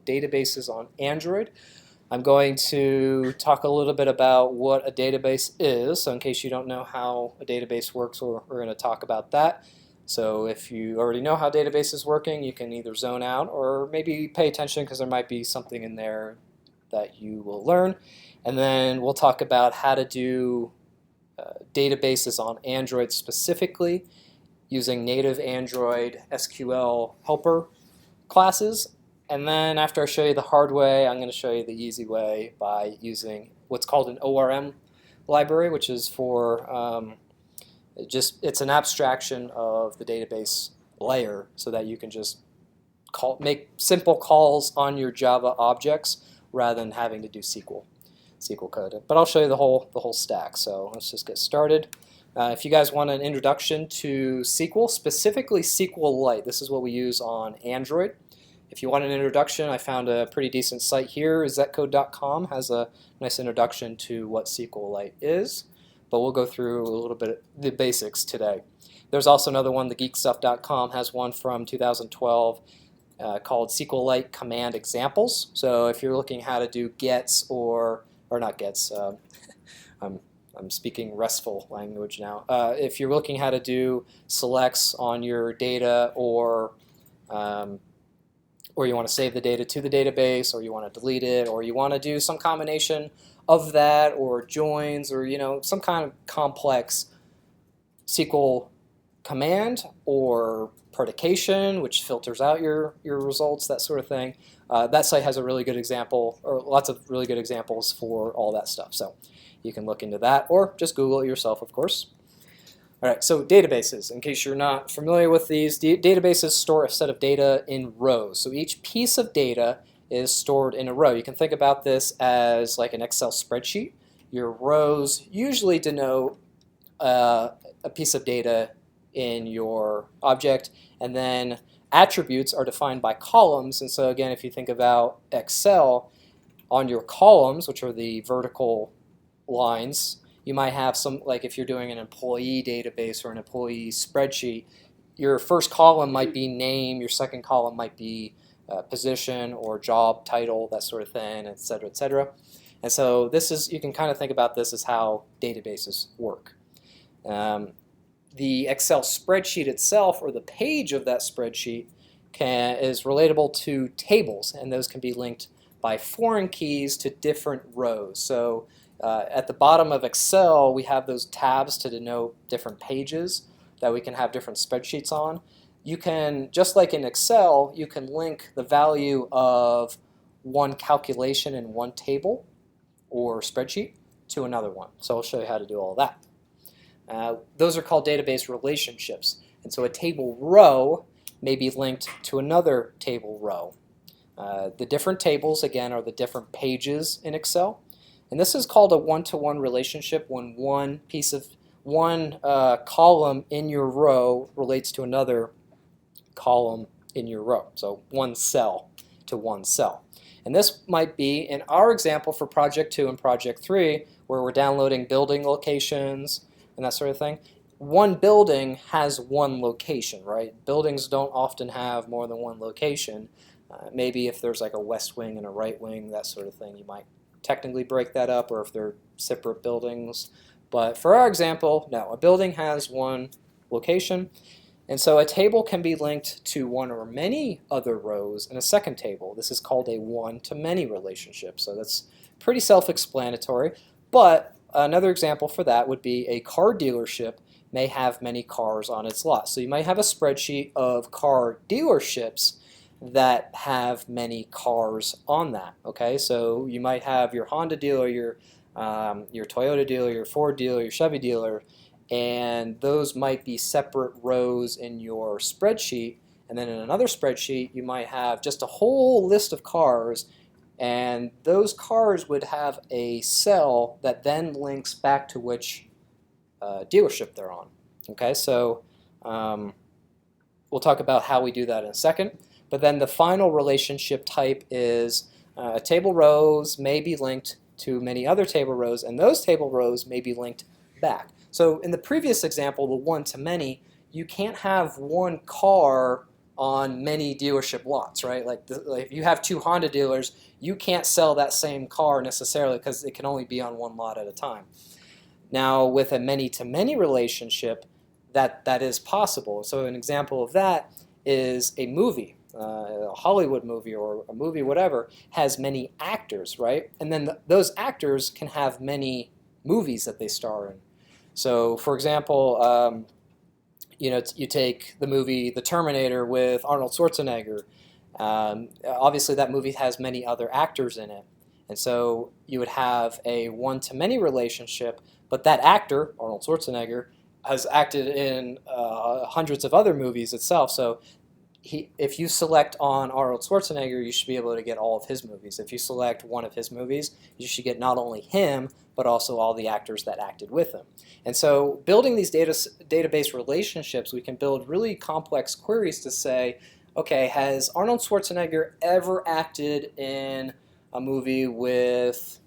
databases on Android. I'm going to talk a little bit about what a database is, so in case you don't know how a database works, we're going to talk about that. So if you already know how a database is working, you can either zone out or maybe pay attention because there might be something in there that you will learn. And then we'll talk about how to do databases on Android specifically using native Android SQL helper classes. And then after I show you the hard way, I'm going to show you the easy way by using what's called an ORM library, which is for it's an abstraction of the database layer so that you can just make simple calls on your Java objects rather than having to do SQL code. But I'll show you the whole stack. So let's just get started. If you guys want an introduction to SQL, specifically SQLite, this is what we use on Android. If you want an introduction, I found a pretty decent site here. Zetcode.com has a nice introduction to what SQLite is, but we'll go through a little bit of the basics today. There's also another one, thegeekstuff.com has one from 2012 called SQLite Command Examples. So if you're looking how to do gets or not gets, I'm speaking RESTful language now. If you're looking how to do selects on your data or you want to save the data to the database, or you want to delete it, or you want to do some combination of that, or joins, or some kind of complex SQL command or predication, which filters out your results, that sort of thing. That site has a really good example, or lots of really good examples for all that stuff. So you can look into that, or just Google it yourself, of course. All right, so databases. In case you're not familiar with these, databases store a set of data in rows. So each piece of data is stored in a row. You can think about this as like an Excel spreadsheet. Your rows usually denote a piece of data in your object, and then attributes are defined by columns. And so again, if you think about Excel, on your columns, which are the vertical lines, you might have some, like if you're doing an employee database or an employee spreadsheet, your first column might be name, your second column might be position or job title, that sort of thing, et cetera, et cetera. And so this is, you can kind of think about this as how databases work. The Excel spreadsheet itself, or the page of that spreadsheet, is relatable to tables, and those can be linked by foreign keys to different rows. So at the bottom of Excel, we have those tabs to denote different pages that we can have different spreadsheets on. You can, just like in Excel, you can link the value of one calculation in one table or spreadsheet to another one. So I'll show you how to do all that. Those are called database relationships. And so a table row may be linked to another table row. The different tables, again, are the different pages in Excel. And this is called a one-to-one relationship when one column in your row relates to another column in your row. So one cell to one cell. And this might be, in our example for Project 2 and Project 3, where we're downloading building locations and that sort of thing. One building has one location, right? Buildings don't often have more than one location. Maybe if there's like a west wing and a right wing, that sort of thing, you might technically break that up, or if they're separate buildings. But for our example, no, a building has one location, and so a table can be linked to one or many other rows in a second table. This is called a one-to-many relationship, so that's pretty self-explanatory. But another example for that would be a car dealership may have many cars on its lot. So you might have a spreadsheet of car dealerships that have many cars on that. Okay, so you might have your Honda dealer, your Toyota dealer, your Ford dealer, your Chevy dealer, and those might be separate rows in your spreadsheet. And then in another spreadsheet, you might have just a whole list of cars, and those cars would have a cell that then links back to which dealership they're on. Okay, so we'll talk about how we do that in a second. But then the final relationship type is table rows may be linked to many other table rows, and those table rows may be linked back. So in the previous example, the one-to-many, you can't have one car on many dealership lots, right? Like if you have two Honda dealers, you can't sell that same car necessarily because it can only be on one lot at a time. Now, with a many-to-many relationship, that is possible. So an example of that is a movie, a Hollywood movie or a movie, whatever, has many actors, right? And then those actors can have many movies that they star in. So, for example, you take the movie The Terminator with Arnold Schwarzenegger. Obviously, that movie has many other actors in it. And so you would have a one-to-many relationship, but that actor, Arnold Schwarzenegger, has acted in hundreds of other movies itself. So if you select on Arnold Schwarzenegger, you should be able to get all of his movies. If you select one of his movies, you should get not only him, but also all the actors that acted with him. And so building these database relationships, we can build really complex queries to say, okay, has Arnold Schwarzenegger ever acted in a movie with,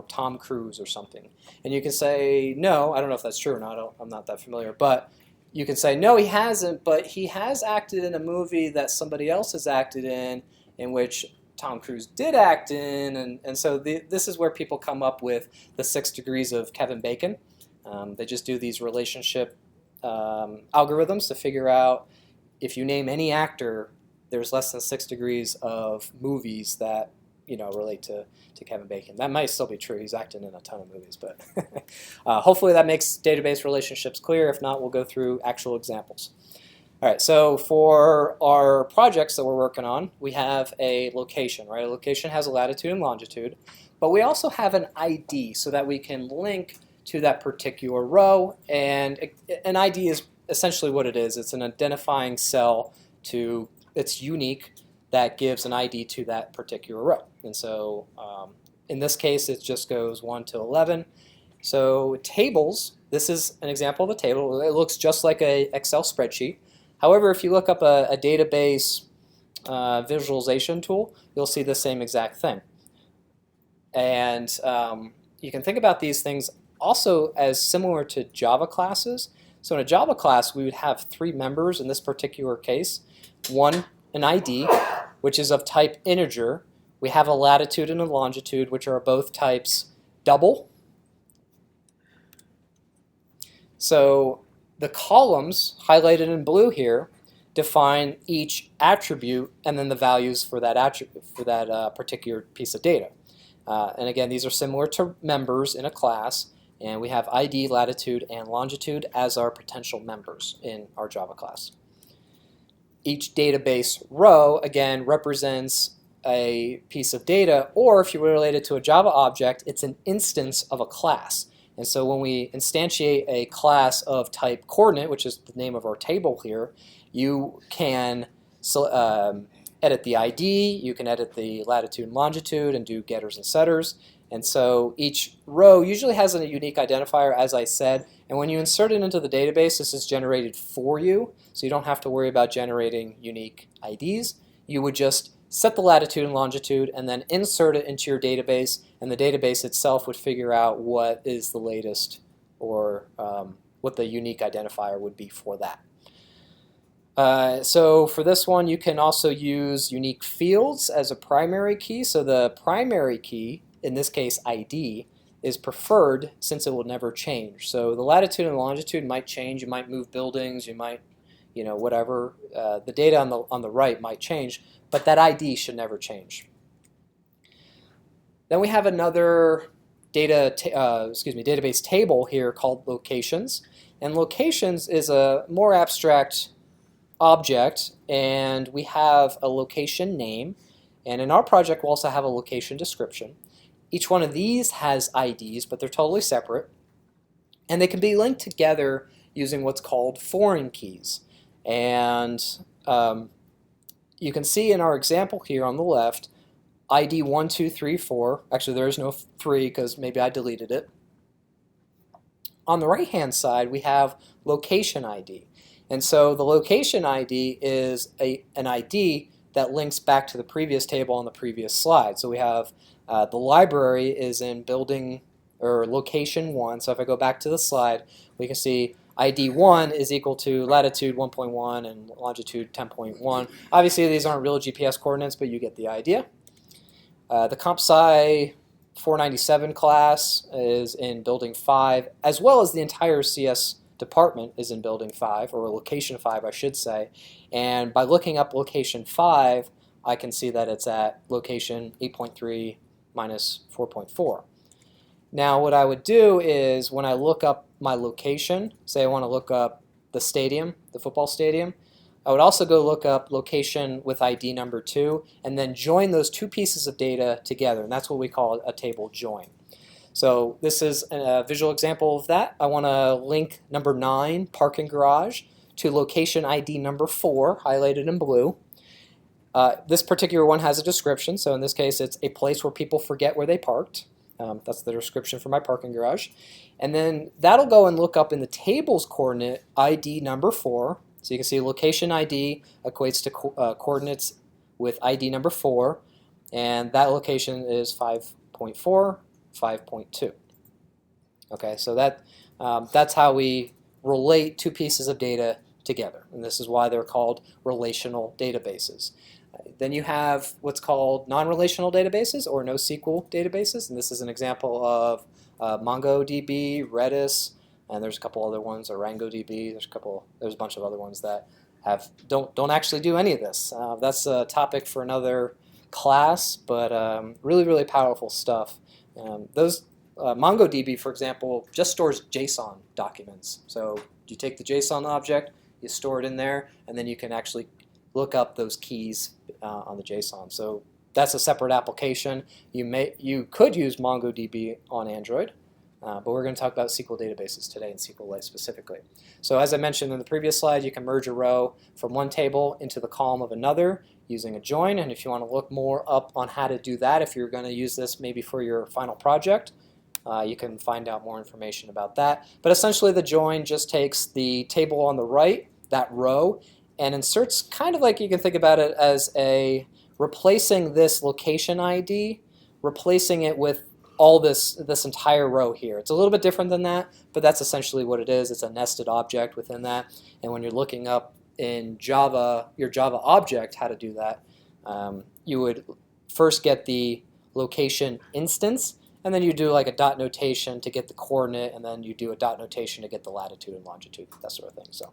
Tom Cruise or something? And you can say, no, I don't know if that's true or not, I'm not that familiar, but you can say, no, he hasn't, but he has acted in a movie that somebody else has acted in which Tom Cruise did act in, and so this is where people come up with the 6 degrees of Kevin Bacon. They just do these relationship algorithms to figure out if you name any actor, there's less than 6 degrees of movies that relate to Kevin Bacon. That might still be true. He's acted in a ton of movies, but hopefully that makes database relationships clear. If not, we'll go through actual examples. All right, so for our projects that we're working on, we have a location, right? A location has a latitude and longitude, but we also have an ID so that we can link to that particular row, and an ID is essentially what it is. It's an identifying cell it's unique, that gives an ID to that particular row. And so in this case, it just goes 1 to 11. So tables, this is an example of a table. It looks just like an Excel spreadsheet. However, if you look up a database visualization tool, you'll see the same exact thing. And you can think about these things also as similar to Java classes. So in a Java class, we would have 3 members in this particular case. One, an ID, which is of type integer. We have a latitude and a longitude, which are both types double. So the columns highlighted in blue here define each attribute and then the values for that particular piece of data. And again, these are similar to members in a class, and we have ID, latitude, and longitude as our potential members in our Java class. Each database row, again, represents a piece of data, or if you relate it to a Java object, it's an instance of a class. And so when we instantiate a class of type coordinate, which is the name of our table here, you can edit the ID, you can edit the latitude and longitude, and do getters and setters. And so each row usually has a unique identifier, as I said, and when you insert it into the database, this is generated for you, so you don't have to worry about generating unique IDs. You would just set the latitude and longitude and then insert it into your database, and the database itself would figure out what is the latest, or what the unique identifier would be for that. So for this one, you can also use unique fields as a primary key. So the primary key, in this case ID, is preferred since it will never change. So the latitude and longitude might change. You might move buildings. You might, whatever. The data on the right might change, but that ID should never change. Then we have another database table here called locations, and locations is a more abstract object, and we have a location name, and in our project we'll also have a location description. Each one of these has IDs, but they're totally separate, and they can be linked together using what's called foreign keys. And you can see in our example here on the left, ID 1, 2, 3, 4. Actually, there is no 3 because maybe I deleted it. On the right-hand side, we have location ID. And so the location ID is an ID that links back to the previous table on the previous slide. So we have the library is in building or location 1. So if I go back to the slide, we can see ID 1 is equal to latitude 1.1 and longitude 10.1. Obviously, these aren't real GPS coordinates, but you get the idea. The CompSci 497 class is in Building 5, as well as the entire CS department is in Building 5, or Location 5, I should say. And by looking up Location 5, I can see that it's at location 8.3 minus 4.4. Now what I would do is when I look up my location, say I want to look up the stadium, the football stadium, I would also go look up location with ID number 2 and then join those two pieces of data together, and that's what we call a table join. So this is a visual example of that. I want to link number 9, parking garage, to location ID number 4, highlighted in blue. This particular one has a description, so in this case it's a place where people forget where they parked. That's the description for my parking garage. And then that'll go and look up in the table's coordinate ID number 4. So you can see location ID equates to coordinates with ID number 4, and that location is 5.4, 5.2. Okay, so that's how we relate two pieces of data together, and this is why they're called relational databases. Then you have what's called non-relational databases or NoSQL databases, and this is an example of MongoDB, Redis, and there's a couple other ones, OrangoDB. There's a bunch of other ones that don't actually do any of this. That's a topic for another class, but really powerful stuff. MongoDB, for example, just stores JSON documents. So you take the JSON object, you store it in there, and then you can actually look up those keys on the JSON. So that's a separate application. You could use MongoDB on Android, but we're going to talk about SQL databases today and SQLite specifically. So as I mentioned in the previous slide, you can merge a row from one table into the column of another using a join. And if you want to look more up on how to do that, if you're going to use this maybe for your final project, you can find out more information about that. But essentially the join just takes the table on the right, that row, and inserts, kind of like you can think about it as replacing this location ID, replacing it with all this entire row here. It's a little bit different than that, but that's essentially what it is. It's a nested object within that. And when you're looking up in Java, your Java object, how to do that, you would first get the location instance, and then you do like a dot notation to get the coordinate, and then you do a dot notation to get the latitude and longitude, that sort of thing. So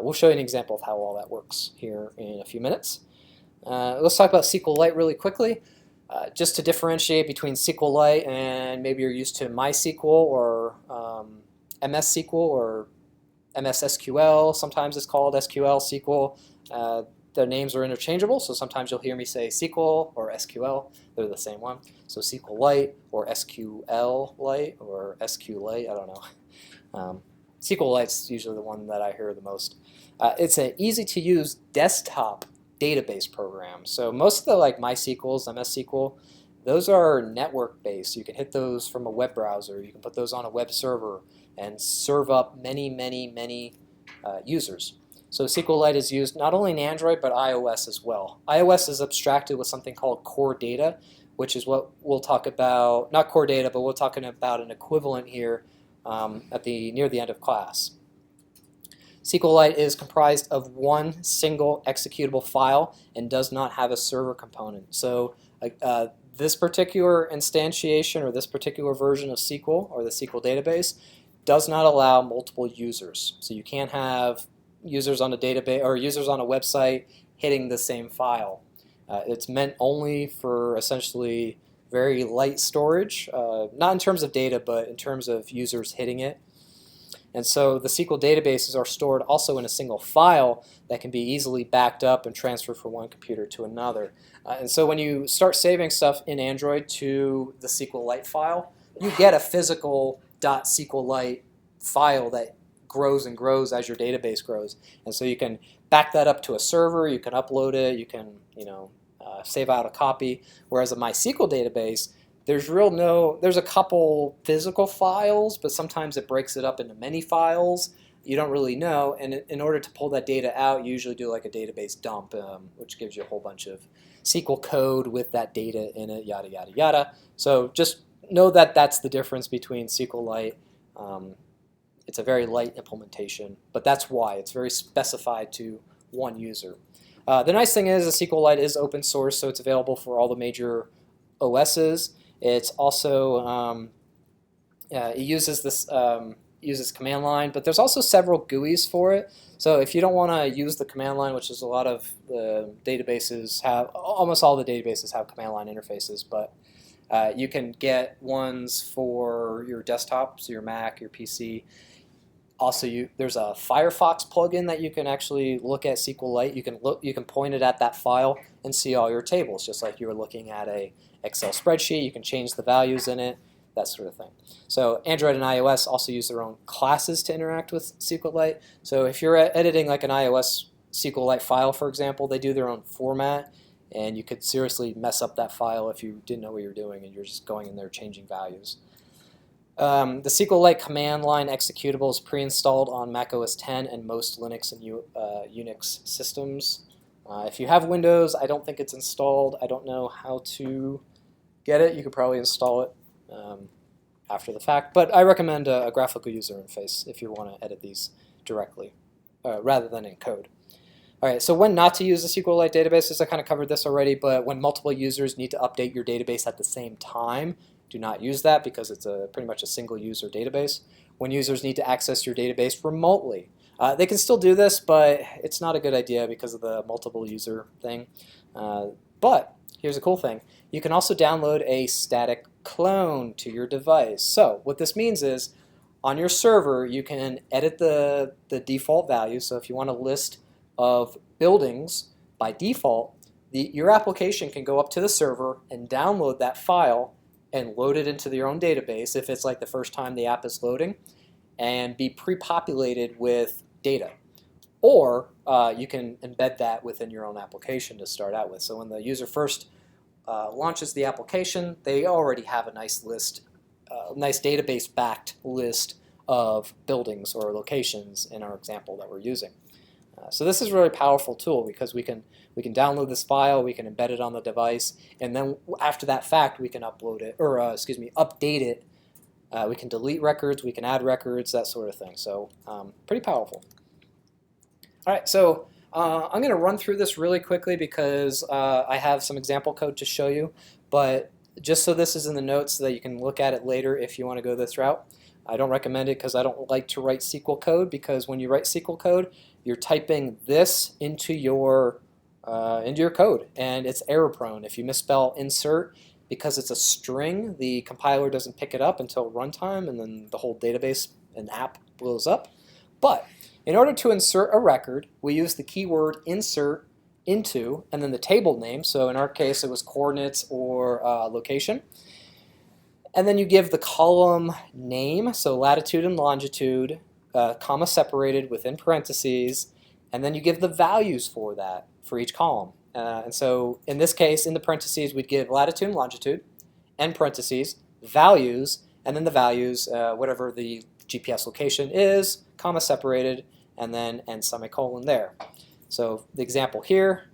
we'll show you an example of how all that works here in a few minutes. Let's talk about SQLite really quickly. Just to differentiate between SQLite and maybe you're used to MySQL or MS SQL or MS SQL. Sometimes it's called SQL, SQL. The names are interchangeable, so sometimes you'll hear me say SQL or SQL. They're the same one. So SQLite or SQLite or SQLite, I don't know. SQLite's usually the one that I hear the most. It's an easy-to-use desktop database program. So most of the MySQLs, MS SQL, those are network-based. You can hit those from a web browser. You can put those on a web server and serve up many users. So SQLite is used not only in Android but iOS as well. iOS is abstracted with something called core data, which is what we'll talk about, not core data, but we're talking about an equivalent here near the end of class. SQLite is comprised of one single executable file and does not have a server component. So this particular instantiation or this particular version of SQL or the SQL database does not allow multiple users. So you can't have users on a database or users on a website hitting the same file. It's meant only for essentially very light storage, not in terms of data, but in terms of users hitting it. And so the SQL databases are stored also in a single file that can be easily backed up and transferred from one computer to another. And so when you start saving stuff in Android to the SQLite file, you get a physical .SQLite file that grows and grows as your database grows. And so you can back that up to a server, you can upload it, you can save out a copy. Whereas a MySQL database, there's a couple physical files, but sometimes it breaks it up into many files. You don't really know, and in order to pull that data out, you usually do like a database dump, which gives you a whole bunch of SQL code with that data in it, yada, yada, yada. So just know that that's the difference between SQLite it's a very light implementation, but that's why. It's very specified to one user. The nice thing is the SQLite is open source, so it's available for all the major OSs. It's also it uses this uses command line, but there's also several GUIs for it. So if you don't want to use the command line, which is a lot of the databases have, almost all the databases have command line interfaces, but you can get ones for your desktop, so your Mac, your PC. Also, there's a Firefox plugin that you can actually look at SQLite. You can point it at that file and see all your tables, just like you were looking at a Excel spreadsheet. You can change the values in it, that sort of thing. So Android and iOS also use their own classes to interact with SQLite. So if you're editing like an iOS SQLite file, for example, they do their own format, and you could seriously mess up that file if you didn't know what you're doing and you're just going in there changing values. The SQLite command line executable is pre-installed on Mac OS X and most Linux and Unix systems. If you have Windows, I don't think it's installed. I don't know how to get it. You could probably install it after the fact, but I recommend a graphical user interface if you want to edit these directly rather than in code. All right, so when not to use the SQLite databases, I kind of covered this already, but when multiple users need to update your database at the same time, do not use that because it's pretty much a single user database. When users need to access your database remotely, they can still do this, but it's not a good idea because of the multiple user thing. But here's a cool thing. You can also download a static clone to your device. So what this means is on your server, you can edit the default value. So if you want a list of buildings by default, your application can go up to the server and download that file and load it into your own database if it's like the first time the app is loading, and be pre-populated with data. Or you can embed that within your own application to start out with. So when the user first launches the application, they already have a nice list, nice database-backed list of buildings or locations in our example that we're using. So this is a really powerful tool because we can download this file, we can embed it on the device, and then after that fact we can upload it, or update it. We can delete records, we can add records, that sort of thing. So pretty powerful. All right, so I'm going to run through this really quickly because I have some example code to show you, but just so this is in the notes so that you can look at it later if you want to go this route. I don't recommend it because I don't like to write SQL code, because when you write SQL code, you're typing this into your code, and it's error prone. If you misspell insert, because it's a string, the compiler doesn't pick it up until runtime, and then the whole database and app blows up. But in order to insert a record, we use the keyword insert into, and then the table name. So in our case, it was coordinates or location. And then you give the column name, so latitude and longitude, comma separated within parentheses, and then you give the values for that, for each column. And so in this case, in the parentheses, we'd give latitude and longitude, end parentheses, values, and then the values, whatever the GPS location is, comma separated, and then end semicolon there. So the example here,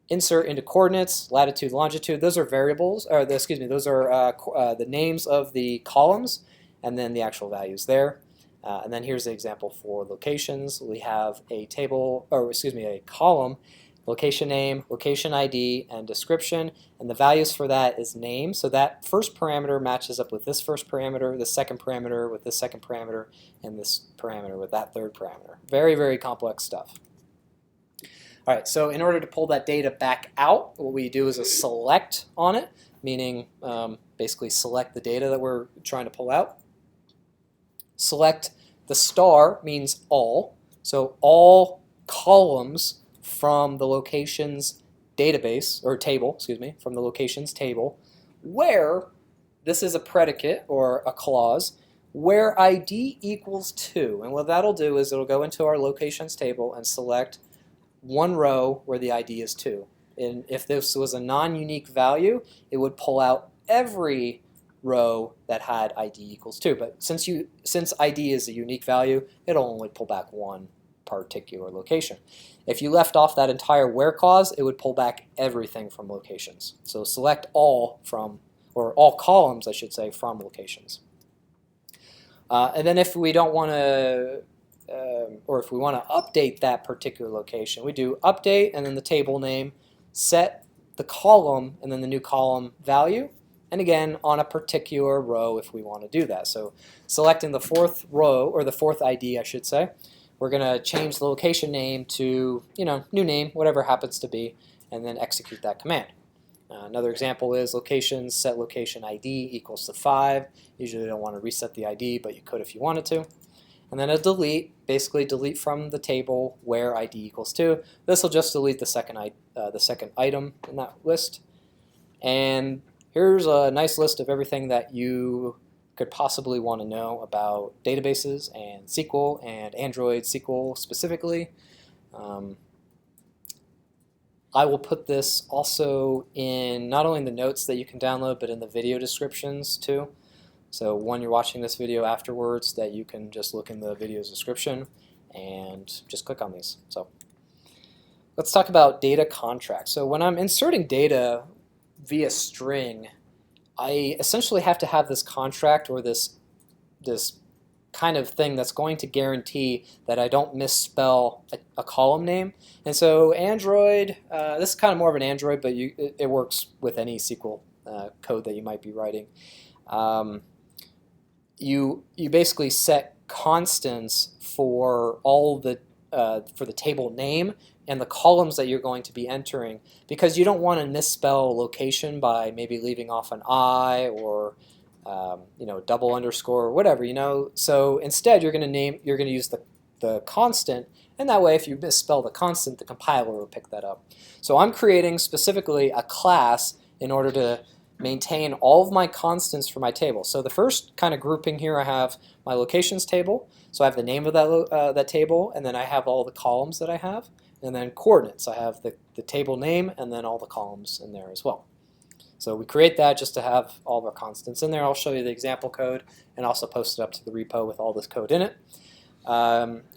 insert into coordinates, latitude, longitude, those are variables, or those are the names of the columns, and then the actual values there. And then here's the example for locations. We have a table, or a column, location name, location ID, and description, and the values for that is name. So that first parameter matches up with this first parameter, the second parameter with this second parameter, and this parameter with that third parameter. Very, very complex stuff. All right, so in order to pull that data back out, what we do is a select on it, meaning basically select the data that we're trying to pull out. Select the star means all, so all columns from the locations database, or table, from the locations table, where, this is a predicate or a clause, where ID equals 2. And what that'll do is it'll go into our locations table and select one row where the ID is 2. And if this was a non-unique value, it would pull out every row that had ID equals 2. But since ID is a unique value, it'll only pull back one particular location. If you left off that entire where clause, it would pull back everything from locations. So select all from, or all columns, I should say, from locations. And then if we don't want to, or if we want to update that particular location, we do update and then the table name, set the column and then the new column value, and again on a particular row if we want to do that. So selecting the fourth row, or the fourth ID I should say, we're going to change the location name to, new name, whatever it happens to be, and then execute that command. Another example is location set location ID equals to 5. Usually you don't want to reset the ID, but you could if you wanted to. And then a delete, basically delete from the table where ID equals 2. This will just delete the second item in that list. And here's a nice list of everything that you could possibly want to know about databases and SQL and Android SQL specifically. I will put this also in not only in the notes that you can download, but in the video descriptions too. So when you're watching this video afterwards, that you can just look in the video's description and just click on these. So let's talk about data contracts. So when I'm inserting data via string, I essentially have to have this contract, or this kind of thing that's going to guarantee that I don't misspell a column name. And so Android, this is kind of more of an Android, but it works with any SQL code that you might be writing. You basically set constants for all the for the table name and the columns that you're going to be entering, because you don't want to misspell location by maybe leaving off an I, or double underscore or whatever, So instead, you're going to use the constant, and that way, if you misspell the constant, the compiler will pick that up. So I'm creating specifically a class in order to maintain all of my constants for my table. So the first kind of grouping here, I have my locations table. So I have the name of that table, and then I have all the columns that I have, and then coordinates. I have the table name and then all the columns in there as well. So we create that just to have all of our constants in there. I'll show you the example code and also post it up to the repo with all this code in it.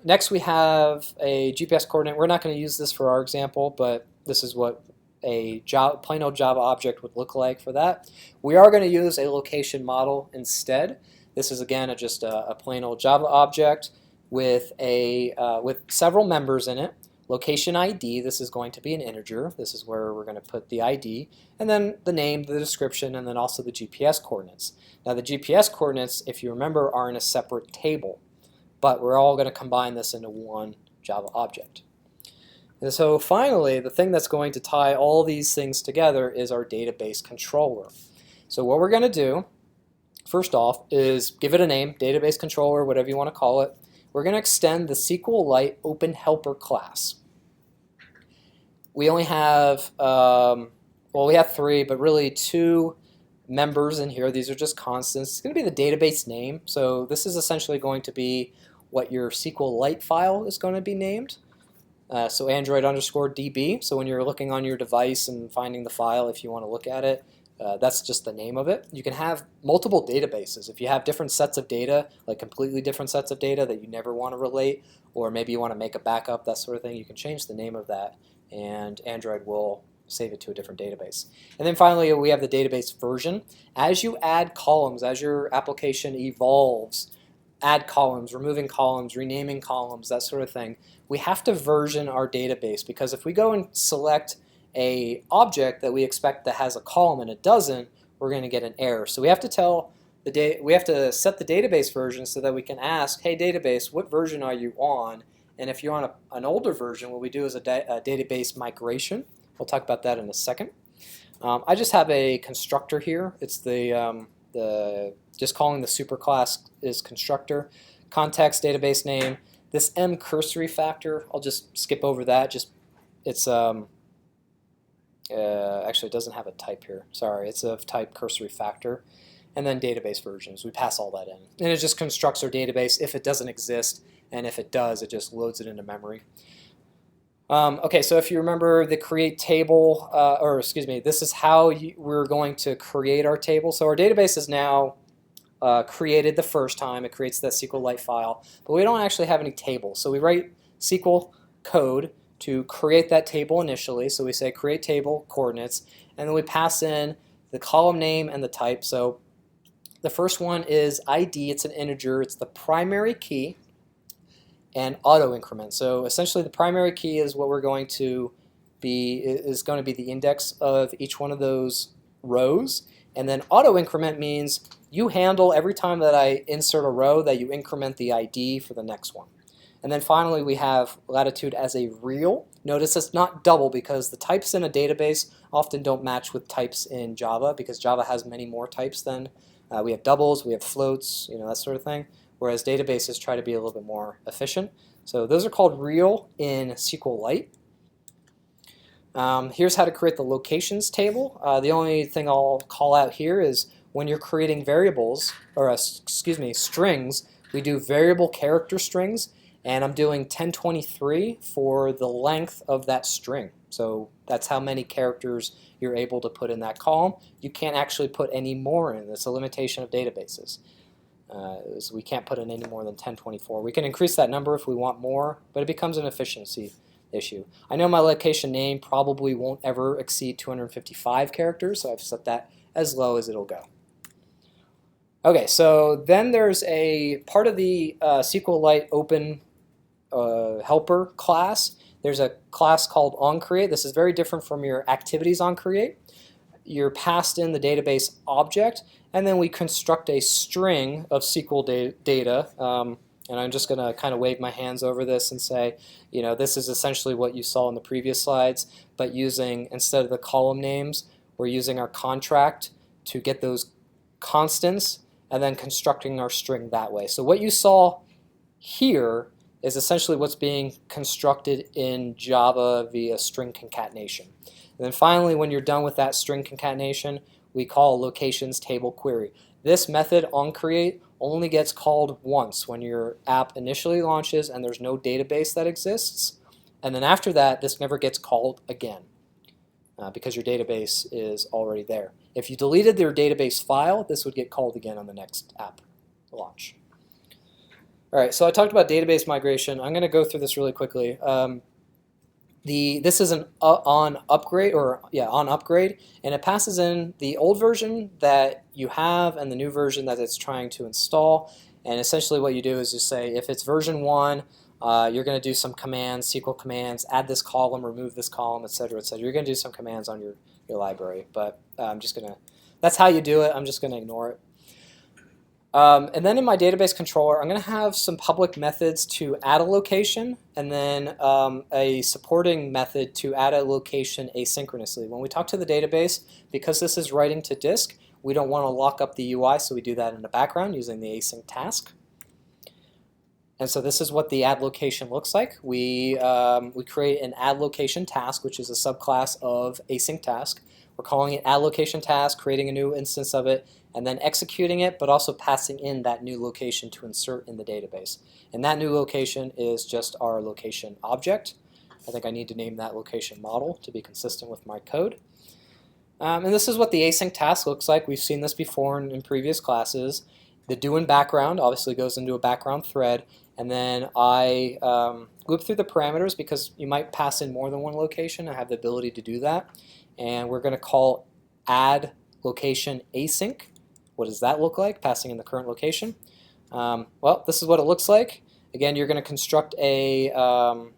Next we have a GPS coordinate. We're not going to use this for our example, but this is what a plain old Java object would look like for that. We are going to use a location model instead. This is again just a plain old Java object with several members in it. Location ID, this is going to be an integer. This is where we're going to put the ID, and then the name, the description, and then also the GPS coordinates. Now the GPS coordinates, if you remember, are in a separate table, but we're all going to combine this into one Java object. And so finally, the thing that's going to tie all these things together is our database controller. So what we're going to do, first off, is give it a name, database controller, whatever you want to call it. We're going to extend the SQLite Open Helper class. We only have, we have 3, but really 2 members in here. These are just constants. It's going to be the database name. So this is essentially going to be what your SQLite file is going to be named. So Android underscore DB. So when you're looking on your device and finding the file, if you want to look at it, that's just the name of it. You can have multiple databases. If you have different sets of data, like completely different sets of data that you never want to relate, or maybe you want to make a backup, that sort of thing, you can change the name of that, and Android will save it to a different database. And then finally, we have the database version. As you add columns, as your application evolves, add columns, removing columns, renaming columns, that sort of thing, we have to version our database, because if we go and select a object that we expect that has a column and it doesn't, we're going to get an error. So we have to set the database version so that we can ask, hey database, what version are you on? And if you're on an older version, what we do is a database migration. We'll talk about that in a second. I just have a constructor here. It's just calling the superclass is constructor. Context database name. This M cursory factor, I'll just skip over that. Actually, it doesn't have a type here. Sorry, it's of type cursory factor. And then database versions. We pass all that in. And it just constructs our database if it doesn't exist, and if it does, it just loads it into memory. Okay, so if you remember the create table, this is how we're going to create our table. So our database is now created the first time. It creates that SQLite file, but we don't actually have any tables. So we write SQL code to create that table initially. So we say create table coordinates, and then we pass in the column name and the type. So The first one is ID. It's an integer. It's the primary key, and auto increment. So essentially the primary key is what we're going to be the index of each one of those rows, and then auto increment means you handle every time that I insert a row that you increment the ID for the next one. And then finally we have latitude as a real. Notice it's not double because the types in a database often don't match with types in Java because Java has many more types than we have doubles, we have floats, that sort of thing, whereas databases try to be a little bit more efficient. So those are called real in SQLite. Here's how to create the locations table. The only thing I'll call out here is when you're creating variables, or strings, we do variable character strings, and I'm doing 1023 for the length of that string. So that's how many characters you're able to put in that column. You can't actually put any more in. It's a limitation of databases. So we can't put in any more than 1024. We can increase that number if we want more, but it becomes an efficiency issue. I know my location name probably won't ever exceed 255 characters, so I've set that as low as it'll go. Okay, so then there's a part of the SQLite open helper class. There's a class called onCreate. This is very different from your activities onCreate. You're passed in the database object, and then we construct a string of SQL data. And I'm just going to kind of wave my hands over this and say, this is essentially what you saw in the previous slides, but instead of the column names, we're using our contract to get those constants and then constructing our string that way. So what you saw here is essentially what's being constructed in Java via string concatenation. And then finally, when you're done with that string concatenation, we call locations table query. This method onCreate only gets called once when your app initially launches and there's no database that exists. And then after that, this never gets called again because your database is already there. If you deleted your database file, this would get called again on the next app launch. All right, so I talked about database migration. I'm going to go through this really quickly. This is an on upgrade, and it passes in the old version that you have and the new version that it's trying to install. And essentially what you do is just say, if it's version 1, you're going to do some commands, SQL commands, add this column, remove this column, etc., etc. You're going to do some commands on your library, but that's how you do it. I'm just going to ignore it. And then in my database controller, I'm going to have some public methods to add a location, and then a supporting method to add a location asynchronously. When we talk to the database, because this is writing to disk, we don't want to lock up the UI, so we do that in the background using the async task. And so this is what the add location looks like. We create an add location task, which is a subclass of async task. We're calling it add location task, creating a new instance of it, and then executing it, but also passing in that new location to insert in the database. And that new location is just our location object. I think I need to name that location model to be consistent with my code. And this is what the async task looks like. We've seen this before in previous classes. The do in background obviously goes into a background thread, and then I loop through the parameters because you might pass in more than one location. I have the ability to do that. And we're going to call add location async. What does that look like? Passing in the current location. Well, this is what it looks like. Again, you're going to construct you're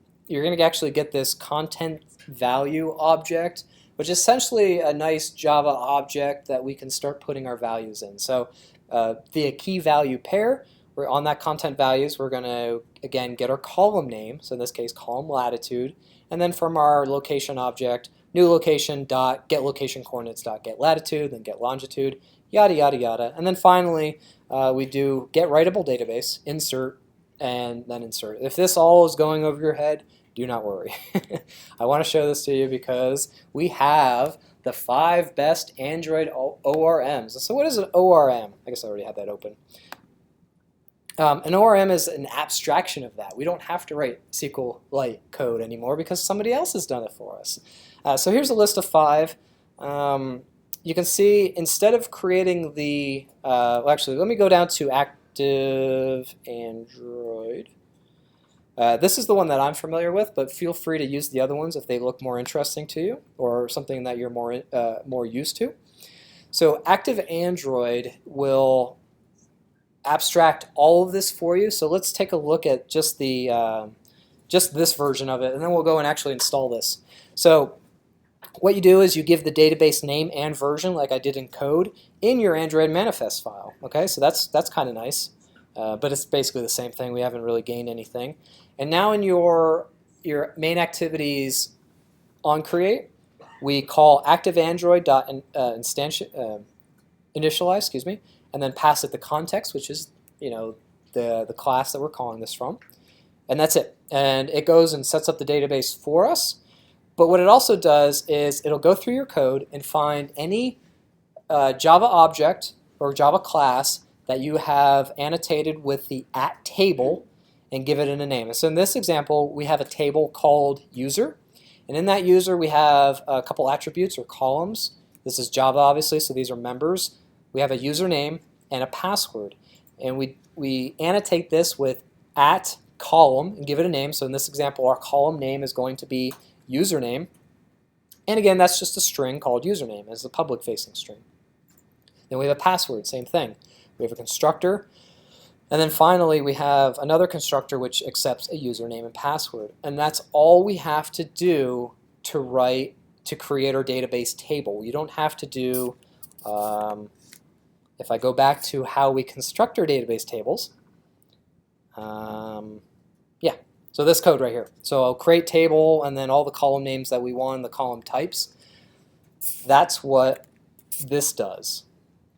going to actually get this content value object, which is essentially a nice Java object that we can start putting our values in. So via key value pair, we're on that content values, we're going to, again, get our column name, so in this case, column latitude, and then from our location object, new location dot get location coordinates dot get latitude, then get longitude, yada yada yada, and then finally we do get writable database, insert, and then insert. If this all is going over your head, do not worry. I want to show this to you because we have the 5 best Android ORMs. So what is an ORM? I guess I already had that open. An ORM is an abstraction of that. We don't have to write SQLite code anymore because somebody else has done it for us. So here's a list of 5. You can see instead of creating the, actually let me go down to active Android. This is the one that I'm familiar with, but feel free to use the other ones if they look more interesting to you or something that you're more used to. So Active Android will abstract all of this for you. So let's take a look at just this version of it, and then we'll go and actually install this. So what you do is you give the database name and version, like I did in code, in your Android manifest file. Okay, so that's kind of nice, but it's basically the same thing. We haven't really gained anything. And now in your main activities on create, we call ActiveAndroid.initialize, excuse me, and then pass it the context, which is the class that we're calling this from, and that's it. And it goes and sets up the database for us. But what it also does is it'll go through your code and find any Java object or Java class that you have annotated with the @table and give it a name. And so in this example, we have a table called user. And in that user, we have a couple attributes or columns. This is Java, obviously, so these are members. We have a username and a password. And we annotate this with @column and give it a name. So in this example, our column name is going to be username. And again, that's just a string called username as the public-facing string. Then we have a password, same thing. We have a constructor. And then finally, we have another constructor which accepts a username and password. And that's all we have to do to create our database table. You don't have to do, if I go back to how we construct our database tables, yeah, so this code right here. So I'll create table and then all the column names that we want, the column types. That's what this does.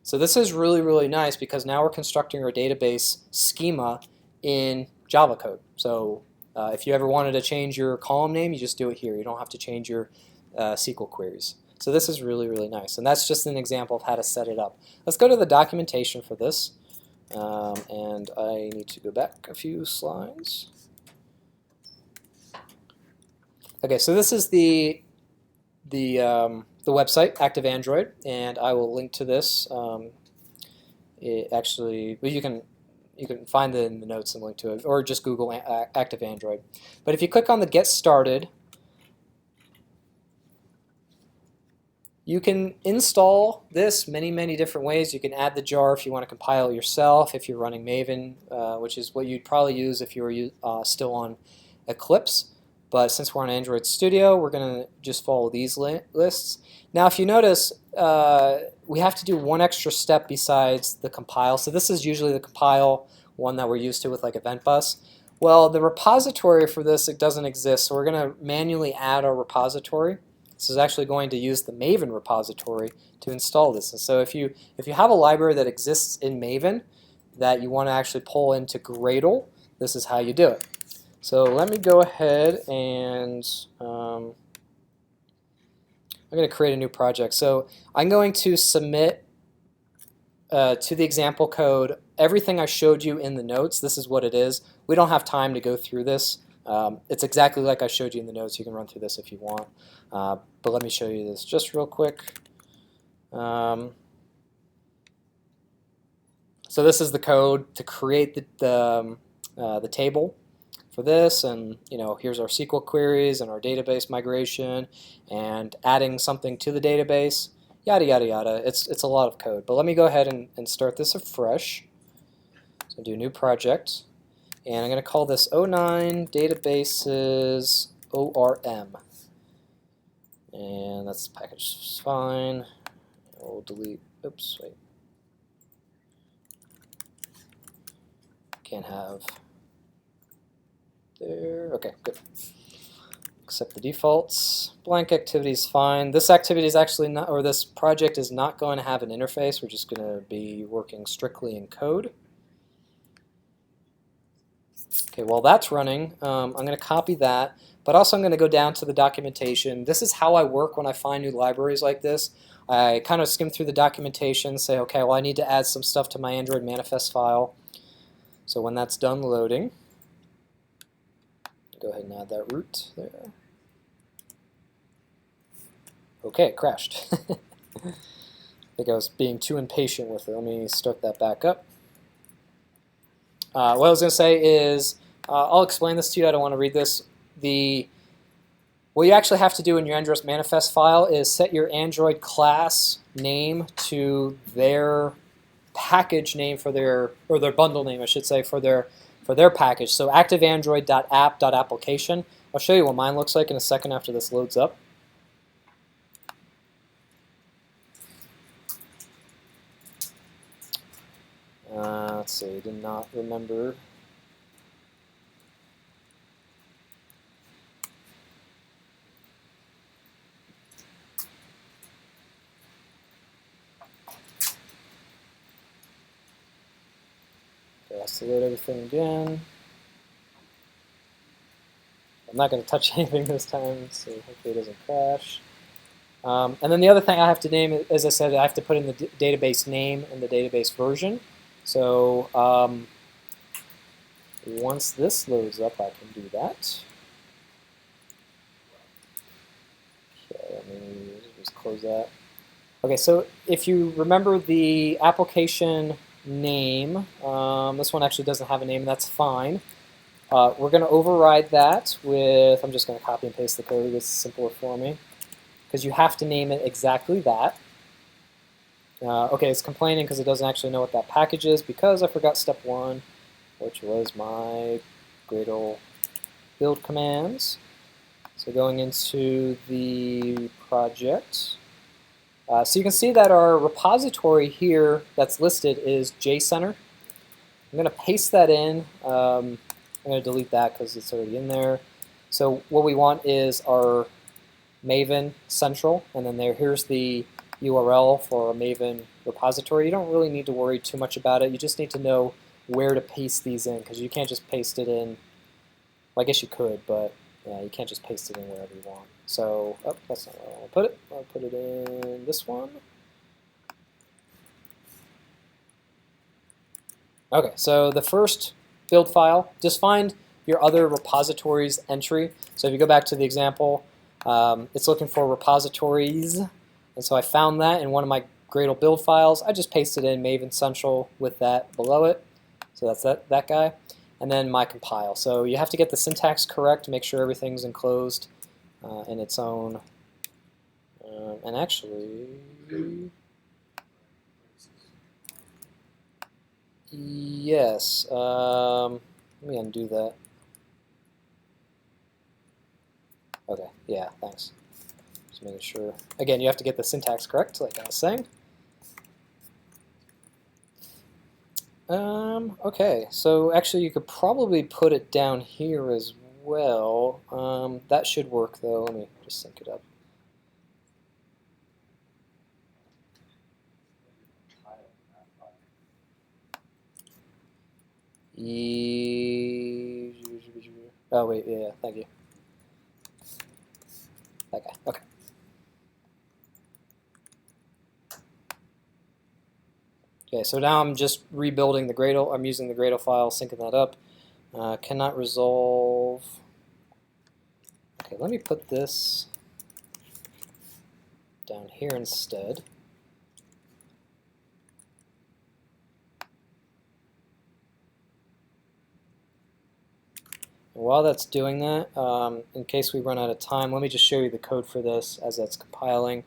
So this is really, really nice because now we're constructing our database schema in Java code. So if you ever wanted to change your column name, you just do it here. You don't have to change your SQL queries. So this is really, really nice. And that's just an example of how to set it up. Let's go to the documentation for this. And I need to go back a few slides. Okay, so this is the website, Active Android, and I will link to this. You can find it in the notes and link to it, or just Google Active Android. But if you click on the Get Started, you can install this many different ways. You can add the jar if you want to compile it yourself, if you're running Maven, which is what you'd probably use if you were still on Eclipse. But since we're on Android Studio, we're going to just follow these lists. Now, if you notice, we have to do one extra step besides the compile. So this is usually the compile one that we're used to with like Event Bus. Well, the repository for this, it doesn't exist. So we're going to manually add our repository. This is actually going to use the Maven repository to install this. And so if you have a library that exists in Maven that you want to actually pull into Gradle, this is how you do it. So let me go ahead and I'm going to create a new project. So I'm going to submit to the example code everything I showed you in the notes. This is what it is. We don't have time to go through this. It's exactly like I showed you in the notes. You can run through this if you want. But let me show you this just real quick. So this is the code to create the table for this, and here's our SQL queries and our database migration and adding something to the database, yada yada yada. It's a lot of code, but let me go ahead and start this afresh. So do a new project, and I'm going to call this 09 databases ORM, and that's package fine. We'll delete. Oops, wait. Can't have. There. Okay, good. Accept the defaults. Blank activity is fine. This activity is actually not, or this project is not going to have an interface. We're just going to be working strictly in code. Okay, while that's running, I'm going to copy that, but also I'm going to go down to the documentation. This is how I work when I find new libraries like this. I kind of skim through the documentation, say, okay, well I need to add some stuff to my Android manifest file. So when that's done loading, go ahead and add that root there. Okay, it crashed. I think I was being too impatient with it. Let me start that back up. What I was going to say is, I'll explain this to you. I don't want to read this. What you actually have to do in your Android manifest file is set your Android class name to their package name for their, or their bundle name, I should say, for their package. So activeandroid.app.application. I'll show you what mine looks like in a second after this loads up. Let's see, did not remember. Okay, let's load everything again. I'm not going to touch anything this time, so hopefully it doesn't crash. And then the other thing I have to name, as I said, I have to put in the database name and the database version. So once this loads up, I can do that. Okay, let me just close that. Okay, so if you remember the application name, this one actually doesn't have a name, and that's fine. We're going to override that with, I'm just going to copy and paste the code, it's simpler for me, because you have to name it exactly that. Okay, it's complaining because it doesn't actually know what that package is because I forgot step 1, which was my Gradle build commands. So going into the project, so you can see that our repository here that's listed is JCenter. I'm going to paste that in. I'm going to delete that because it's already in there. So what we want is our Maven Central, and then here's the URL for a Maven repository. You don't really need to worry too much about it. You just need to know where to paste these in, because you can't just paste it in. Well, I guess you could, but yeah, you can't just paste it in wherever you want. So, oh, that's not where I want to put it. I'll put it in this one. Okay, so the first build file, just find your other repositories entry. So if you go back to the example, it's looking for repositories, and so I found that in one of my Gradle build files. I just pasted in Maven Central with that below it. So that's that guy. And then my compile. So you have to get the syntax correct to make sure everything's enclosed in its own. And actually, yes. Let me undo that. Okay, yeah, thanks. Just making sure. Again, you have to get the syntax correct, like I was saying. Okay, so actually you could probably put it down here as well. That should work though. Let me just sync it up. Oh wait, yeah, thank you. That guy, okay. Okay, so now I'm just rebuilding the Gradle. I'm using the Gradle file, syncing that up. Cannot resolve. Okay, let me put this down here instead. And while that's doing that, in case we run out of time, let me just show you the code for this as that's compiling.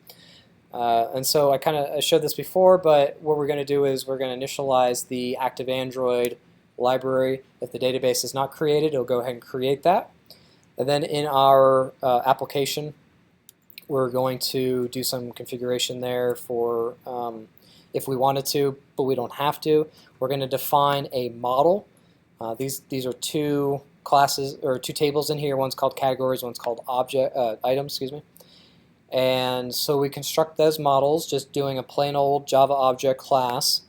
And so I showed this before, but what we're going to do is we're going to initialize the active Android library. If the database is not created, it'll go ahead and create that. And then in our application, we're going to do some configuration there for if we wanted to, but we don't have to. We're going to define a model. These are two classes or two tables in here. One's called categories, one's called items. Excuse me. And so we construct those models just doing a plain old Java object class.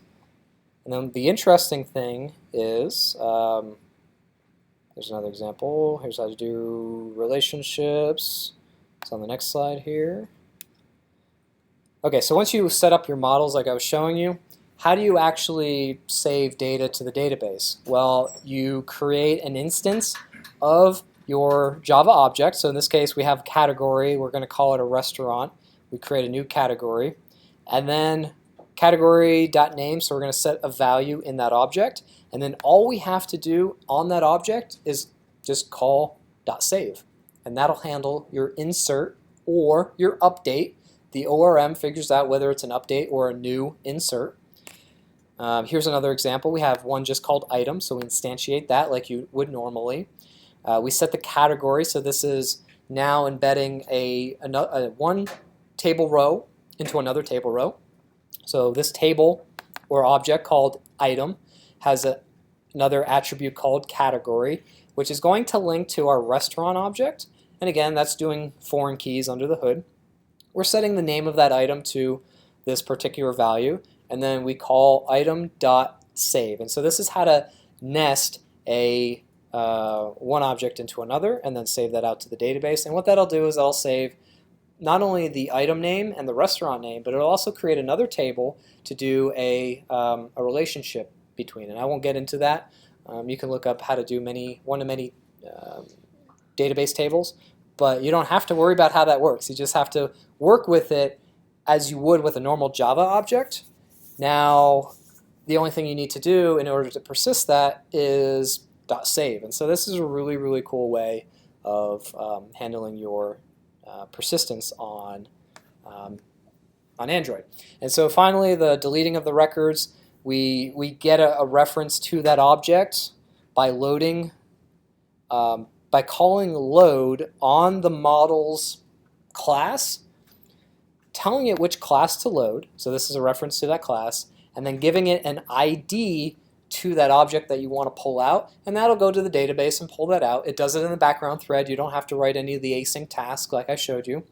And then the interesting thing is, there's another example. Here's how to do relationships. It's on the next slide here. Okay, so once you set up your models like I was showing you, how do you actually save data to the database? Well, you create an instance of your Java object. So in this case, we have category. We're going to call it a restaurant. We create a new category. And then category.name, so we're going to set a value in that object. And then all we have to do on that object is just call .save. And that'll handle your insert or your update. the ORM figures out whether it's an update or a new insert. Here's another example. We have one just called item, so we instantiate that like you would normally. We set the category, so this is now embedding one table row into another table row. So this table or object called item has another attribute called category, which is going to link to our restaurant object. And again, that's doing foreign keys under the hood. We're setting the name of that item to this particular value, and then we call item.save. And so this is how to nest one object into another and then save that out to the database. And what that'll do is that'll save not only the item name and the restaurant name, but it'll also create another table to do a relationship between. And I won't get into that. You can look up how to do one-to-many database tables, but you don't have to worry about how that works. You just have to work with it as you would with a normal Java object. Now, the only thing you need to do in order to persist that is .save. And so this is a really, really cool way of handling your persistence on Android. And so finally, the deleting of the records, we get a reference to that object by loading, by calling load on the model's class, telling it which class to load, so this is a reference to that class, and then giving it an ID to that object that you want to pull out, and that'll go to the database and pull that out. It does it in the background thread. You don't have to write any of the async tasks like I showed you.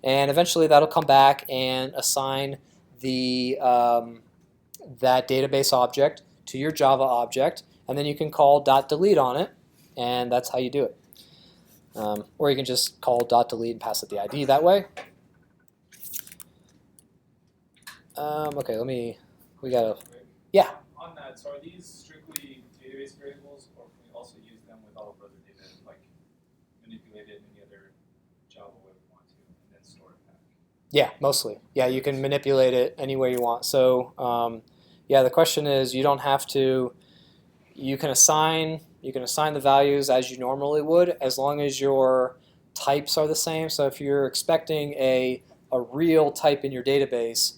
And eventually that'll come back and assign that database object to your Java object, and then you can call .delete on it, and that's how you do it. Or you can just call .delete and pass it the ID that way. Okay, we gotta, yeah. On that, so are these strictly database variables, or can we also use them with all of other data, like manipulate it in any other Java way we want to, and then store it back? Yeah, mostly. Yeah, you can manipulate it any way you want. So, yeah, the question is, you don't have to. You can assign the values as you normally would, as long as your types are the same. So if you're expecting a real type in your database.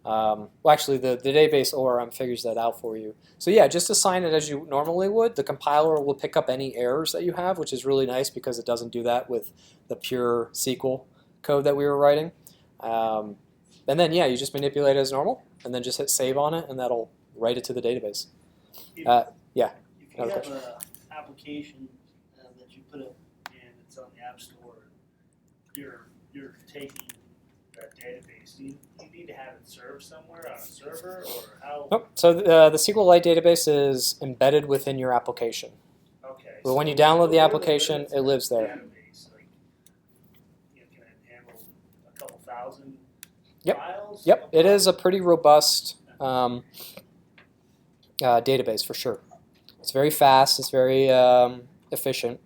Well, actually, the database ORM figures that out for you. So yeah, just assign it as you normally would. The compiler will pick up any errors that you have, which is really nice because it doesn't do that with the pure SQL code that we were writing. And then, yeah, you just manipulate it as normal, and then just hit save on it, and that'll write it to the database. Yeah. If you have an application that you put up and it's on the App Store, you're taking that database. Do you need to have it served somewhere on a server, or how? Nope. So the SQLite database is embedded within your application. Okay. But when you download the application, it lives there. Database, like, can it handle a couple thousand Yep. files? Yep. It is a pretty robust database for sure. It's very fast. It's very efficient.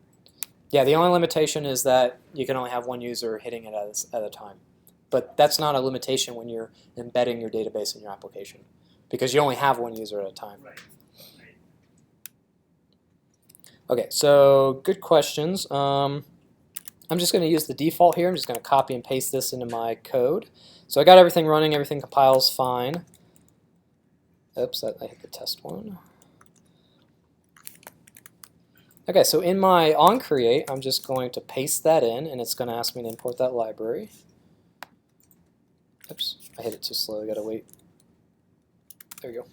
Yeah. The only limitation is that you can only have one user hitting it at a time. But that's not a limitation when you're embedding your database in your application, because you only have one user at a time. Right. Okay, so good questions. I'm just going to use the default here. I'm just going to copy and paste this into my code. So I got everything running. Everything compiles fine. Oops, I hit the test one. Okay, so in my onCreate, I'm just going to paste that in, and it's going to ask me to import that library. Oops, I hit it too slow. I gotta wait. There you go.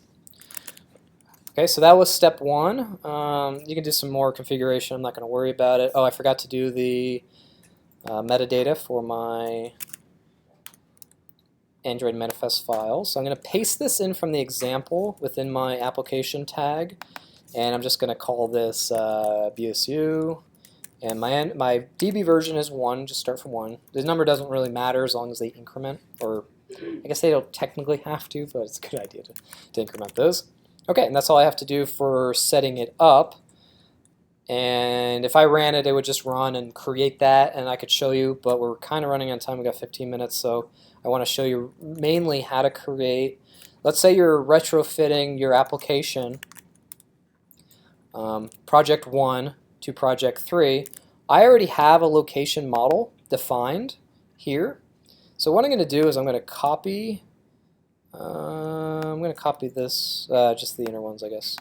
Okay, so that was step one. You can do some more configuration. I'm not going to worry about it. Oh, I forgot to do the metadata for my Android manifest file. So I'm going to paste this in from the example within my application tag, and I'm just going to call this BSU. And my DB version is 1, just start from 1. The number doesn't really matter as long as they increment, or I guess they don't technically have to, but it's a good idea to increment those. Okay, and that's all I have to do for setting it up. And if I ran it, it would just run and create that, and I could show you, but we're kind of running on time. We've got 15 minutes, so I want to show you mainly how to create. Let's say you're retrofitting your application, project 1 to project 3. I already have a location model defined here. So what I'm going to do is I'm going to copy this, just the inner ones, I guess.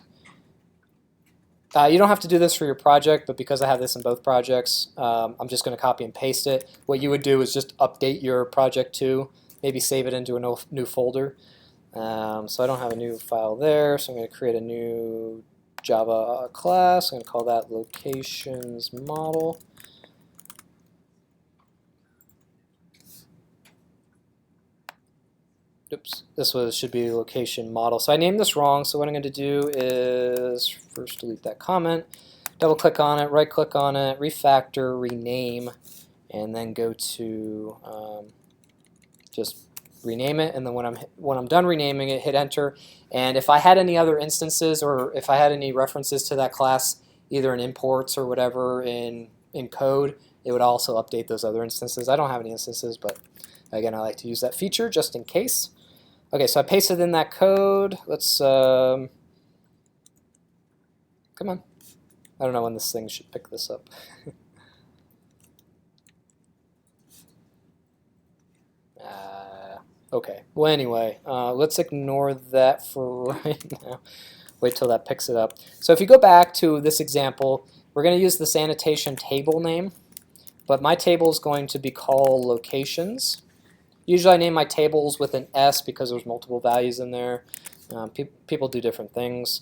You don't have to do this for your project, but because I have this in both projects, I'm just going to copy and paste it. What you would do is just update your project to, maybe save it into a new folder. So I don't have a new file there, so I'm going to create a new Java class. I'm going to call that locations model. Oops, this should be location model. So I named this wrong, so what I'm going to do is first delete that comment, double click on it, right click on it, refactor, rename, and then go to just rename it, and then when I'm done renaming it, hit enter. And if I had any other instances, or if I had any references to that class, either in imports or whatever in code, it would also update those other instances. I don't have any instances, but again, I like to use that feature just in case. Okay, so I pasted in that code. Let's come on. I don't know when this thing should pick this up. Okay, well anyway, let's ignore that for right now. Wait till that picks it up. So if you go back to this example, we're going to use this annotation table name, but my table is going to be called locations. Usually I name my tables with an S because there's multiple values in there. People do different things.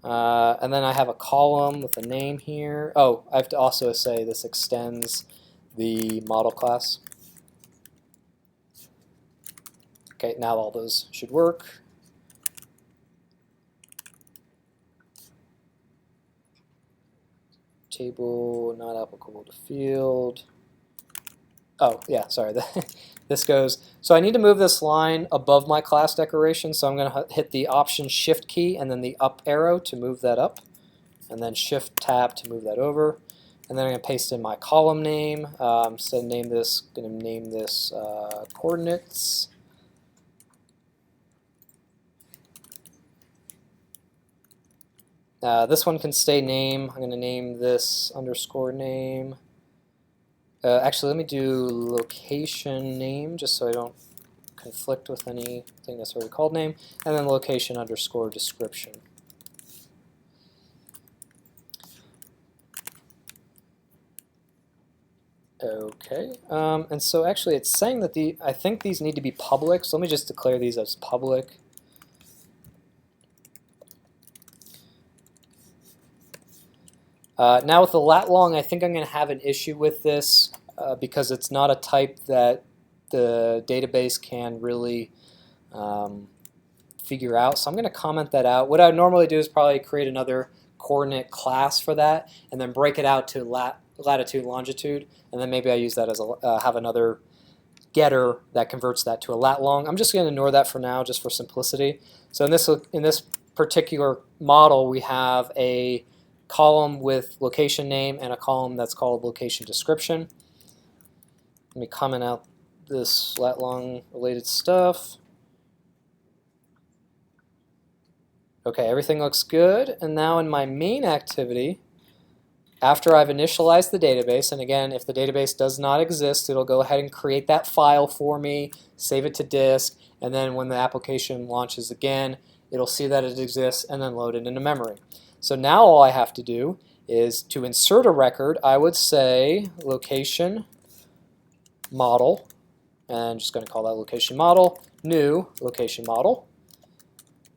And then I have a column with a name here. Oh, I have to also say this extends the model class. Okay, now all those should work. Table not applicable to field. Oh, yeah, sorry. This goes, so I need to move this line above my class decoration, so I'm going to hit the Option Shift key and then the up arrow to move that up, and then Shift Tab to move that over. And then I'm going to paste in my column name. So going to name this coordinates. This one can stay name. I'm going to name this underscore name. Actually, let me do location name just so I don't conflict with anything that's already called name, and then location underscore description. Okay, and so actually it's saying that I think these need to be public, so let me just declare these as public. Now with the lat long, I think I'm going to have an issue with this because it's not a type that the database can really figure out. So I'm going to comment that out. What I would normally do is probably create another coordinate class for that and then break it out to latitude, longitude, and then maybe I use that as have another getter that converts that to a lat long. I'm just going to ignore that for now just for simplicity. So in this particular model, we have a column with location name and a column that's called location description. Let me comment out this lat long related stuff. Okay, everything looks good, and now in my main activity, after I've initialized the database, and again, if the database does not exist, it'll go ahead and create that file for me, save it to disk, and then when the application launches again, it'll see that it exists and then load it into memory. So now all I have to do is to insert a record, I would say location model, and I'm just going to call that location model, new location model,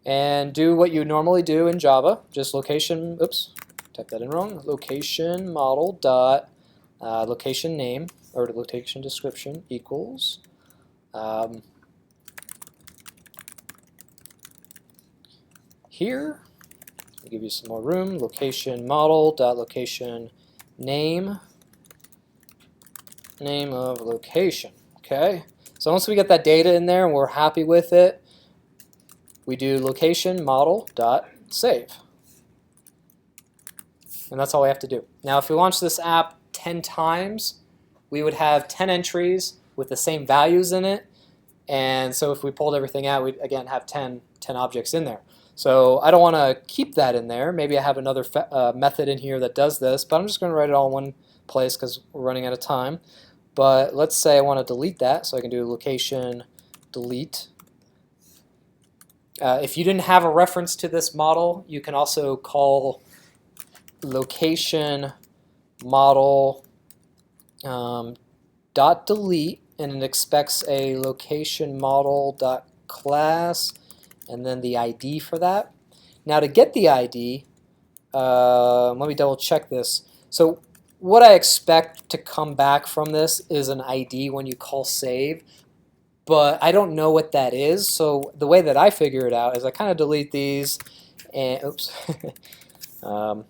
and do what you normally do in Java, just location, oops, type that in wrong, location model dot location name, or location description equals here, I'll give you some more room, location model dot location name of location. Okay, so once we get that data in there and we're happy with it, we do location model dot save, and that's all we have to do. Now if we launch this app 10 times, we would have 10 entries with the same values in it, and so if we pulled everything out, we'd again have 10 objects in there. So I don't want to keep that in there. Maybe I have another method in here that does this, but I'm just going to write it all in one place because we're running out of time. But let's say I want to delete that, so I can do location delete. If you didn't have a reference to this model, you can also call location model dot delete, and it expects a location model dot class and then the ID for that. Now to get the ID, let me double check this. So what I expect to come back from this is an ID when you call save, but I don't know what that is. So the way that I figure it out is I kind of delete these and oops.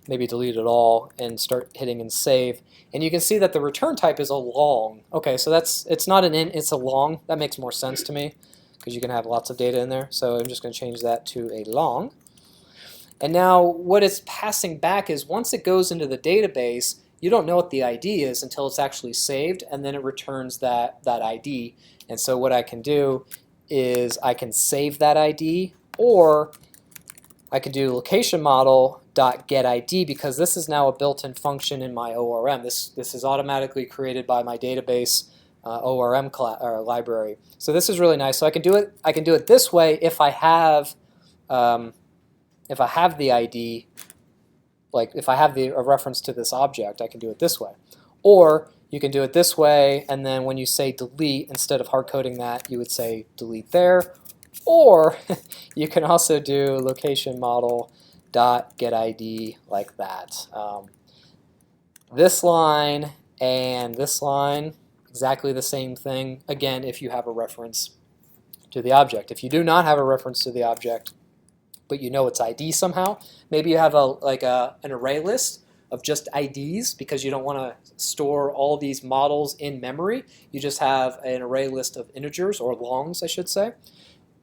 Maybe delete it all and start hitting and save. And you can see that the return type is a long. Okay, so it's not an int, it's a long. That makes more sense to me because you can have lots of data in there. So I'm just going to change that to a long. And now what it's passing back is once it goes into the database, you don't know what the ID is until it's actually saved, and then it returns that ID. And so what I can do is I can save that ID, or I could do location model dot get ID, because this is now a built-in function in my ORM. This is automatically created by my database ORM library. So this is really nice. So I can do it this way if I have the ID, like if I have a reference to this object, I can do it this way. Or you can do it this way, and then when you say delete, instead of hard coding that, you would say delete there. Or you can also do location model dot get ID like that. This line and this line, exactly the same thing, again, if you have a reference to the object. If you do not have a reference to the object, but you know its ID somehow, maybe you have an array list of just IDs because you don't want to store all these models in memory. You just have an array list of integers, or longs, I should say,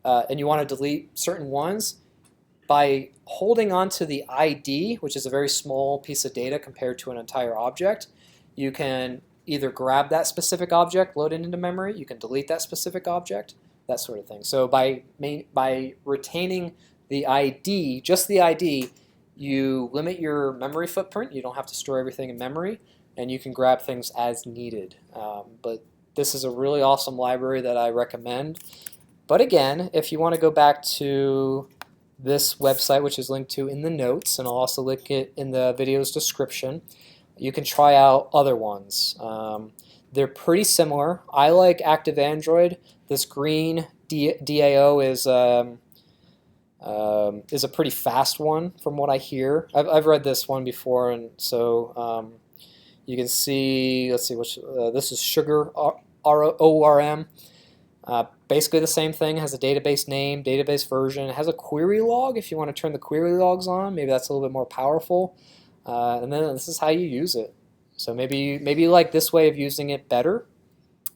and you want to delete certain ones. By holding on to the ID, which is a very small piece of data compared to an entire object, you can either grab that specific object, load it into memory, you can delete that specific object, that sort of thing. So by retaining the ID, just the ID, you limit your memory footprint. You don't have to store everything in memory, and you can grab things as needed. But this is a really awesome library that I recommend. But again, if you want to go back to this website, which is linked to in the notes, and I'll also link it in the video's description, you can try out other ones. They're pretty similar. I like Active Android. This green DAO is a pretty fast one from what I hear. I've read this one before, and so you can see, let's see, this is Sugar ORM. Basically the same thing, has a database name, database version. It has a query log if you want to turn the query logs on. Maybe that's a little bit more powerful. And then this is how you use it. So maybe you like this way of using it better.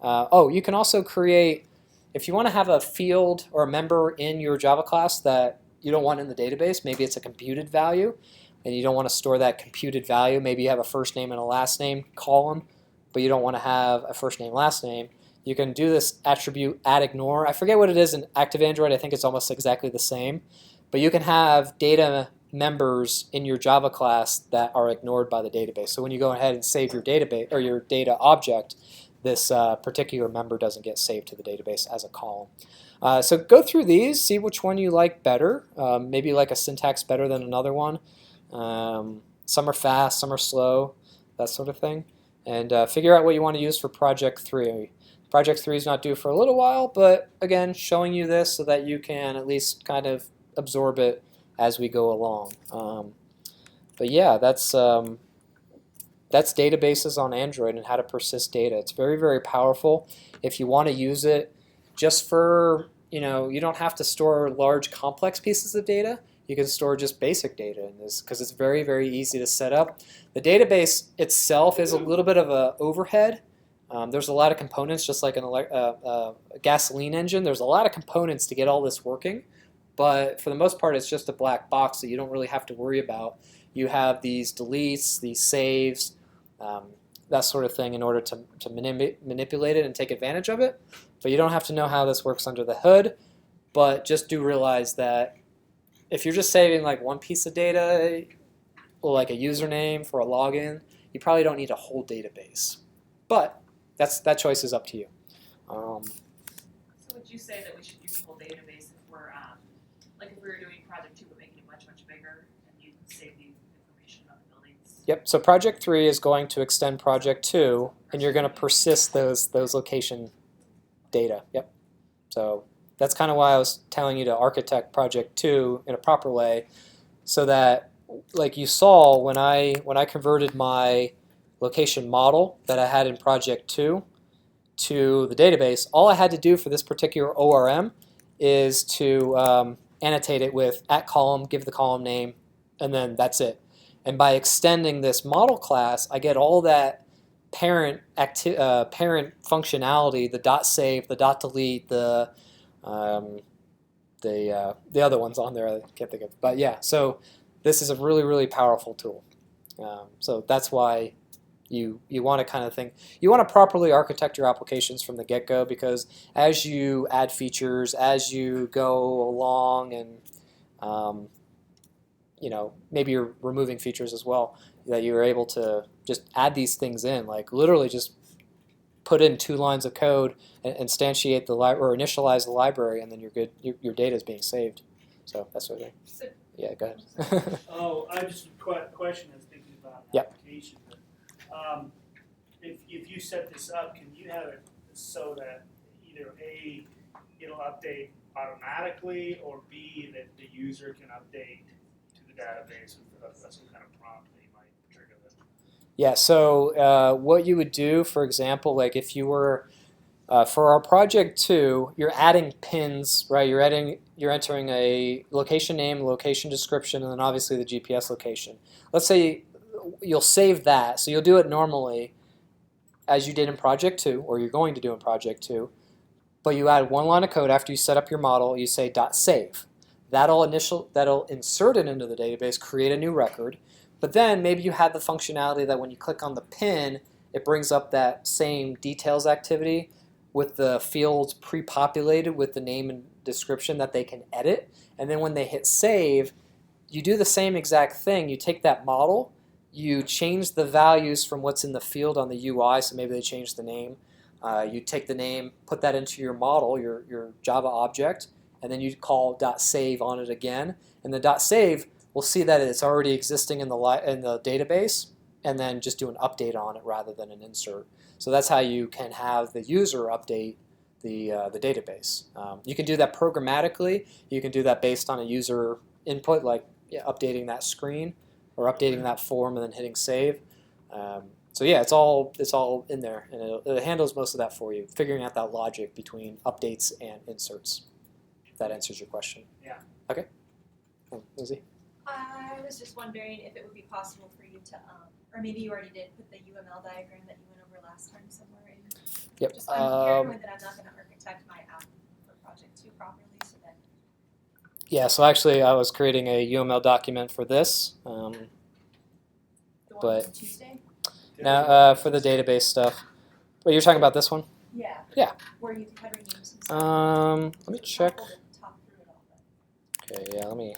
Oh, you can also create, if you want to have a field or a member in your Java class that you don't want in the database, maybe it's a computed value, and you don't want to store that computed value. Maybe you have a first name and a last name column, but you don't want to have a first name, last name. You can do this attribute add_ignore. I forget what it is in Active Android. I think it's almost exactly the same. But you can have data members in your Java class that are ignored by the database. So when you go ahead and save your database or your data object, this particular member doesn't get saved to the database as a column. So go through these, see which one you like better. Maybe you like a syntax better than another one. Some are fast, some are slow, that sort of thing. And figure out what you want to use for Project 3. Project 3 is not due for a little while, but again, showing you this so that you can at least kind of absorb it as we go along. But yeah, that's databases on Android and how to persist data. It's very, very powerful. If you want to use it just for, you don't have to store large complex pieces of data. You can store just basic data in this because it's very, very easy to set up. The database itself is a little bit of an overhead. There's a lot of components, just like a gasoline engine. There's a lot of components to get all this working, but for the most part, it's just a black box that you don't really have to worry about. You have these deletes, these saves, that sort of thing in order to manipulate it and take advantage of it. But you don't have to know how this works under the hood, but just do realize that if you're just saving like one piece of data, like a username for a login, you probably don't need a whole database. But that choice is up to you. So would you say that we should use the whole database if we're, like if we were doing project 2 but making it much, much bigger and you save the information about the buildings? Yep, so project 3 is going to extend project 2, and you're going to persist those location data. Yep. So that's kind of why I was telling you to architect project 2 in a proper way, so that, like you saw when I converted my location model that I had in project 2 to the database, all I had to do for this particular ORM is to annotate it with @column, give the column name, and then that's it. And by extending this model class, I get all that parent functionality, the .save, the .delete, the other ones on there I can't think of. But yeah, so this is a really, really powerful tool. So that's why you want to kind of think, you want to properly architect your applications from the get-go, because as you add features, as you go along, and maybe you're removing features as well, that you're able to just add these things in, like literally just put in 2 lines of code and instantiate the or initialize the library, and then you're good. Your data is being saved. So that's what I think. So, Yeah, go ahead. Oh, I just question I was thinking about Yep. application. But, if you set this up, can you have it so that either A, it'll update automatically, or B, that the user can update to the database with some kind of prompt that you might trigger this? Yeah, so what you would do, for example, like if you were, for our project 2, you're adding pins, right? You're entering a location name, location description, and then obviously the GPS location. Let's say you'll save that, so you'll do it normally as you did in project 2, or you're going to do in project 2, but you add 1 line of code after you set up your model. You say .save. That'll insert it into the database, create a new record. But then maybe you have the functionality that when you click on the pin, it brings up that same details activity with the fields pre-populated with the name and description that they can edit. And then when they hit save, you do the same exact thing. You take that model, you change the values from what's in the field on the UI, so maybe they changed the name. You take the name, put that into your model, your Java object, and then you call .save on it again. And the .save will see that it's already existing in the database, and then just do an update on it rather than an insert. So that's how you can have the user update the database. You can do that programmatically. You can do that based on a user input, like updating that screen or updating that form and then hitting save. So yeah, it's all in there, and it handles most of that for you, figuring out that logic between updates and inserts. If that answers your question. Yeah. Okay. Lizzie? I was just wondering if it would be possible for you to, or maybe you already did, put the UML diagram that you went over last time somewhere in. Yep. Just I'm paranoid that I'm not going to architect my app for project 2 properly, so that. Yeah, so actually I was creating a UML document for this. The one But- from Tuesday? Now for the database stuff. Wait, you're talking about this one? Yeah. Yeah. Where you had renamed some stuff. Let me check. I'll talk through it all, but. Okay, yeah, let me